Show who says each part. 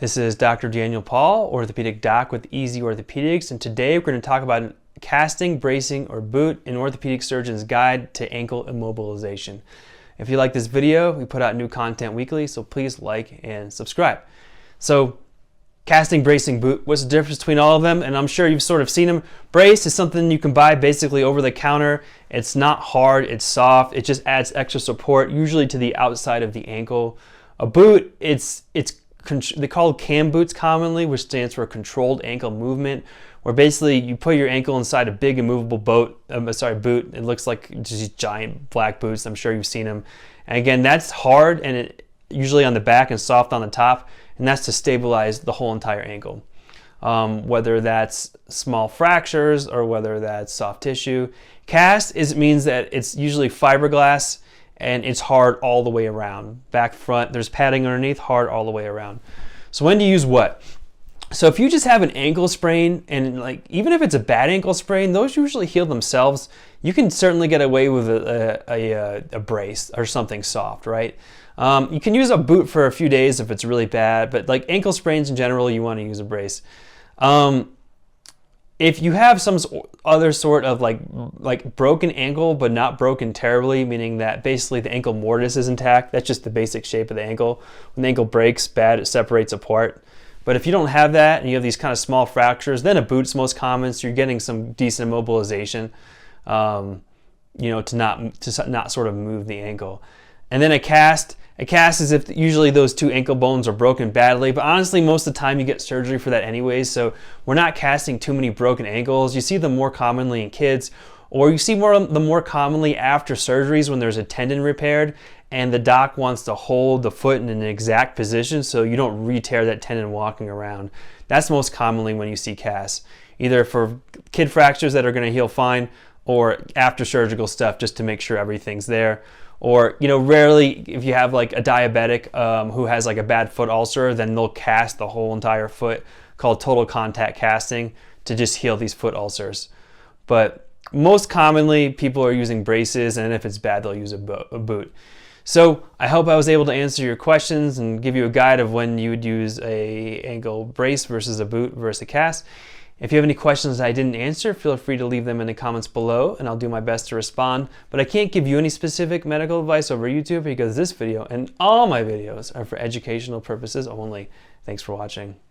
Speaker 1: This is Dr. Daniel Paull, orthopedic doc with Easy Orthopedics, and today we're going to talk about casting, bracing, or boot, an orthopedic surgeon's guide to ankle immobilization. If you like this video, we put out new content weekly, so please like and subscribe. So, casting, bracing, boot, what's the difference between all of them? And I'm sure you've sort of seen them. Brace is something you can buy basically over the counter. It's not hard, it's soft, it just adds extra support, usually to the outside of the ankle. A boot, they call cam boots commonly, which stands for controlled ankle movement, where basically you put your ankle inside a big immovable boot. It looks like just these giant black boots. I'm sure you've seen them. And again, that's hard and it usually on the back and soft on the top, and that's to stabilize the whole entire ankle. Whether that's small fractures or whether that's soft tissue. Cast means that it's usually fiberglass and it's hard all the way around. Back, front, there's padding underneath, hard all the way around. So when do you use what? So if you just have an ankle sprain, and even if it's a bad ankle sprain, those usually heal themselves. You can certainly get away with a brace or something soft, right? You can use a boot for a few days if it's really bad, but like ankle sprains in general, you want to use a brace. If you have some other sort of like broken ankle, but not broken terribly, meaning that basically the ankle mortise is intact, that's just the basic shape of the ankle. When the ankle breaks bad, it separates apart. But if you don't have that and you have these kind of small fractures, then a boot's most common, so you're getting some decent immobilization, to not sort of move the ankle. And then a cast is if usually those two ankle bones are broken badly, but honestly most of the time you get surgery for that anyways, so we're not casting too many broken ankles. You see them more commonly in kids, or you see them more commonly after surgeries when there's a tendon repaired and the doc wants to hold the foot in an exact position so you don't re-tear that tendon walking around. That's most commonly when you see casts, either for kid fractures that are going to heal fine or after surgical stuff just to make sure everything's there. Or, rarely if you have like a diabetic who has like a bad foot ulcer, then they'll cast the whole entire foot, called total contact casting, to just heal these foot ulcers. But most commonly people are using braces, and if it's bad they'll use a boot. So I hope I was able to answer your questions and give you a guide of when you would use a ankle brace versus a boot versus a cast. If you have any questions I didn't answer, feel free to leave them in the comments below and I'll do my best to respond. But I can't give you any specific medical advice over YouTube because this video and all my videos are for educational purposes only. Thanks for watching.